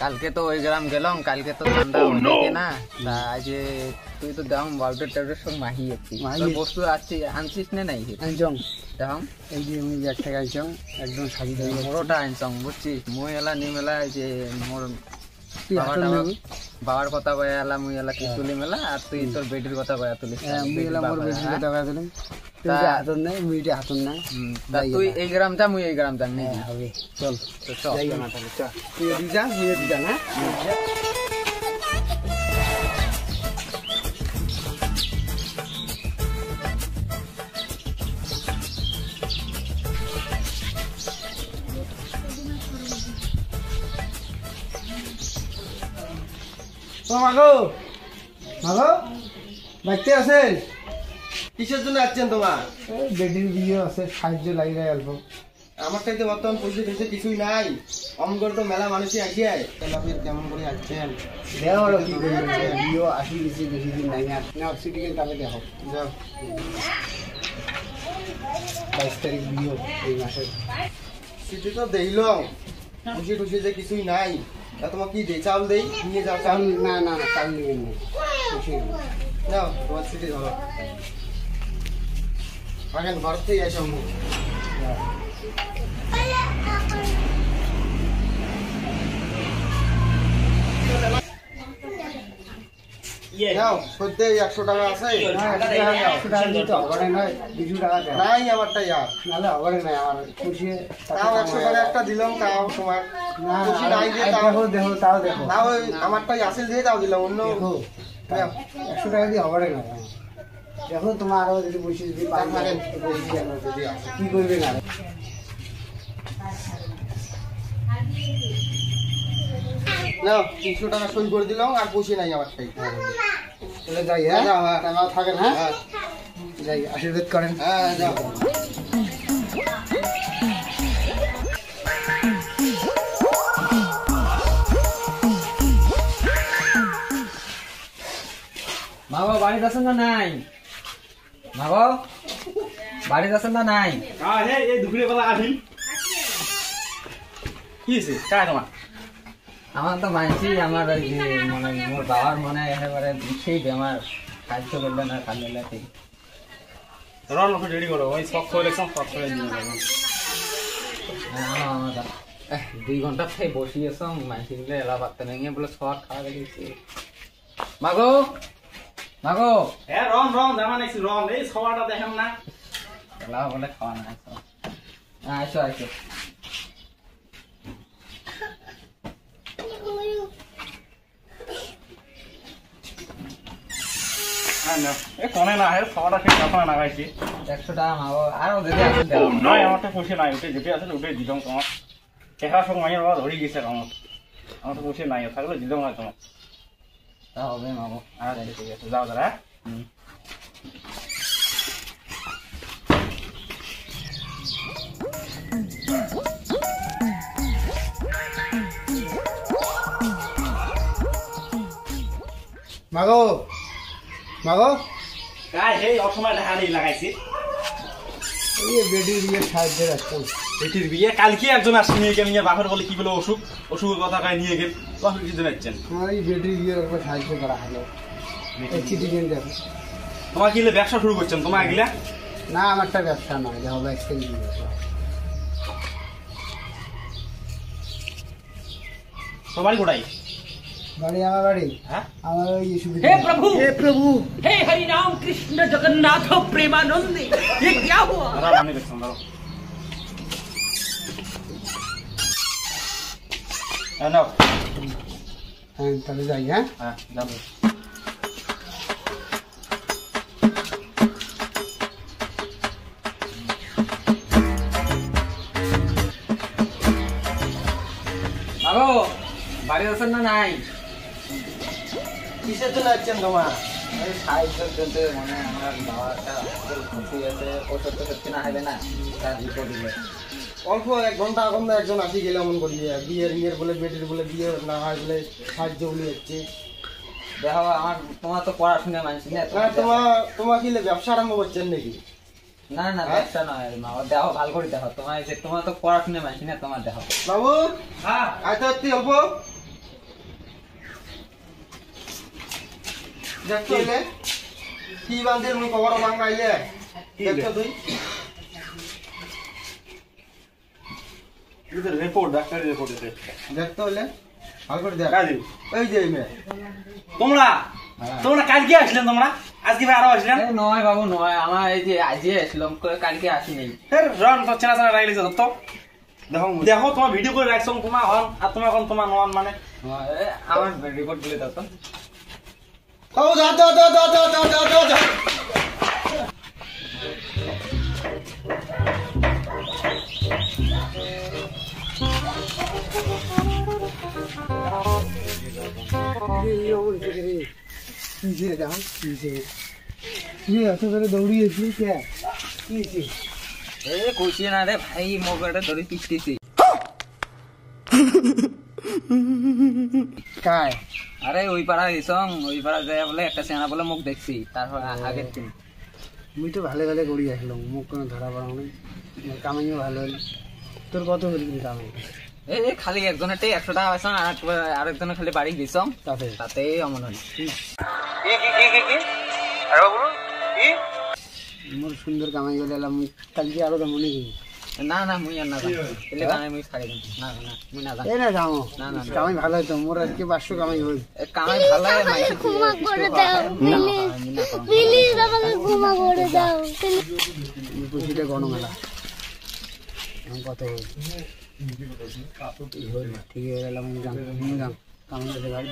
কালকে তো ওই গ্রাম গেলাম, কালকে তো ঠান্ডা হয়ে না, তা আজ তুই তো দেখুন বাউডার টাউডার সব মাহি যাচ্ছি, বস্তু আসছি আনছিস না নাই আনছং দেখুন এই যে আমি ব্যাগ থেকে আনছং একদম সাজি ধরে মোড়োটা আনছং বুঝছিস, মুই এলা নিম এলা যে মোর বাবার কথা কয়ে এলা মুই এলা কিস্তুলি মেলা আর তুই তোর বেটির কথা কয়া তুলিস। আমি এলা মোর বেটির কথা কয়া তুলিম, তুই হাতন নাই মুইটা হাতন না, তুই এই গ্রাম যা মুই এই গ্রাম যা নি হবে। চল তো চল না তাহলে চল, তুই এদিক যা মুই এদিক যা না। মাগো মাগো বাচ্চা আছে, কিসের জন্য আসছেন তোমার? বেটির বিয়ে আছে, সাহায্য লাগি যায় অল্প। আমার কাছে বর্তমান পয়সা টয়সা কিছুই নাই, অমন করে তো মেলা মানুষই আসি আয়, আপনি কেমন করে আসছেন? দেখো আরো কি করবেন, বিয়ে আসি গেছি বেশি দিন নাই না, সিটিকে তাহলে দেখো যাও 22 তারিখ বিয়ে এই মাসের। সেটা তো দেখলাম পয়সা টয়সা যে কিছুই নাই, তা তোমাকে কি দেই? চাউল দেই, নিয়ে যাও চাল চাউল। না না না চাল নেবেন না, খুশি নাও তোমার সিটি ধরো, এখন ভারত থেকে আসো। নাও সত্যি 100 টাকা আছে? নাই আমারটা ইয়ার, তাও 100 টাকা একটা দিলাম, তাও তোমার খুশি নাই যে তাও তাও আমারটাই আসিল দিয়ে তাও দিলাম, অন্য 100 টাকা দিয়ে হবে না। দেখো তোমার আরো যদি বসে যদি কি করবে না। নাও 300 টাকা সই করে দিলাম, আর খুশি নাই আমারটাই। চলে যাই, হ্যাঁ যাও, হ্যাঁ টাকাও থাকেন, হ্যাঁ হ্যাঁ যাই, আশীর্বাদ করেন। হ্যাঁ যাও। মাগো বাড়িতে আছেন না নাই? মাগো বাড়িতে আছেন না নাই? এই দুপুরে বেলা আসিল কি হয়েছে? কার তোমার? আমার তো মানছি আমার ওই যে মানে মোর বাবার মনে একেবারে সেই বেমার, সাহায্য করবে না কাল ঠিক রন রেডি করো, ওই সব ইলেকশন সব করে নিয়ে যাবো। 2 ঘন্টা থেকে বসিয়েছ মানছি বলে এলা পারতে নেই বলে সব খাওয়া গেছি। মাগো মাগো হ্যাঁ রন রন জামা নাইছি রন, এই সবাটা দেখেন না এলা বলে খাওয়া না আইসো আইসো। কনে না হয় সবাটা ঠিক এখন না গাইছি 100 টাকা মাগো, আরো যদি আছে দাও। নয় আমারটা পয়সা নাই, ওটা যেটা আছে ওটাই দিলাম তোমার। চেহারা সব মাইয়ের বাবা ধরে গেছে আমার তো পয়সা নাই, থাকলে দিলাম না তোমার। তা হবে মাগো, আচ্ছা ঠিক আছে যাও দাদা। মাগো মাগো গাই এই অসময় দেখা নেই লাগাইছি। এই বেটির বিয়ে সাহায্য রাখতাম। বেটির বিয়ে কালকে একজন আসছে নিয়ে গেল, নিয়ে বাপের বলে কি বলে অসুখের কথা কয়ে নিয়ে গেল, বাপের কিছু যাচ্ছেন। আমার এই বেটির বিয়ের একবার সাহায্য করা হলো, এই চিঠি কিনে দেখো। তোমার গিলে ব্যবসা শুরু করছেন তোমার গিলা? না আমারটা ব্যবসা নয়, দেখো 22 তারিখ বিয়ে। তোমারই গোটাই বাড়ি আমার বাড়ি, হ্যাঁ আমার ওই সুবিধা। हे प्रभु হে প্রভু, हे हरि राम कृष्ण जगन्नाथ प्रेमानंद, ये क्या हुआ? দাঁড়াও আমি দেখছি দাঁড়াও। হ্যাঁ নাও, হ্যাঁ তাহলে যাই, হ্যাঁ হ্যাঁ যাবো। মাগো বাড়িতে আছেন না নাই? কিসের জন্য আসছেন তোমার? এই সাহায্যের জন্য, মানে আমার বাবার একটা ক্ষতি আছে, ওষুধ তো সত্যি না হবে না, তার রিপোর্ট দিলে অল্প 1 ঘন্টা এখন তো একজন আসি গেলে এমন করি, বিয়ের বলে বেটির বলে বিয়ে না হয় বলে সাহায্য বলে যাচ্ছে। দেখো আমার তোমার তো পড়াশোনা মানছি না, তোমার কি ব্যবসা আরম্ভ করছেন নাকি? না না ব্যবসা নয় মা, দেখো ভালো করে দেখো, তোমার যে তোমার তো পড়াশোনা মানছি না, তোমার দেখো বাবু হ্যাঁ আয় তো একটু অল্প দেখতে হইলে কি বান্ধিল মুই কবর বাং নাইলে দেখতে তুই এটা রিপোর্ট ডাক্তারের রিপোর্ট এটা দেখতে হইলে ভালো করে দেখ কাজী এই যে এই মেয়ে তোমরা তোমরা কালকে আসলেন তোমরা আজকে আরো আসলেন এই নয় বাবু নয়, আমার এই যে আজকে আসলাম, কালকে আসিনি। রন তো চেনা চেনা রাইলিছে তো দেখো দেখো তোমার ভিডিও করে রাখছো তোমার হন আর তোমার এখন তোমার নন মানে আমার রিপোর্ট বলে দাও তো। ও যা যা যা যা যা যা যা যা এত করে দৌড়িয়েছি কে কি কইছি না রে ভাই, মোবাইলটা ধরে পিটতেছি। কায় আরে ওই পাড়া গেছং, ওই পাড়া যায় বলে একটা চেনা বলে মুখ দেখছি, তারপর আগের দিন মুই তো ভালো ভালো করি আসলাম, মুখ কোনো ধরা পড়া নাই, কামাইও ভালো হল। তোর কত হয়েছিল কামাই? এই খালি একজনের 100 টাকা পাইছং, আরেকজনের খালি বাড়ি গেছং, তাতে তাতেই অমন হল। মোর সুন্দর কামাই করে এলাম, কালকে আরো তেমন নাকি? না না মুই আর না জানি, এলে গানে মুই ছাড়ি দিম। না না মুই না জানি। এই না যাও, না না কামাই ভালো হতো, মোর আজকে 500 কামাই হল। কামাই ভালো হয় মাইকে ক্ষমা করে দাও প্লিজ, আমাকে ক্ষমা করে দাও। পুষিটা গণমেলা এখন কত হল? ঠিক হয়ে গেলাম, কামাই গাড়ি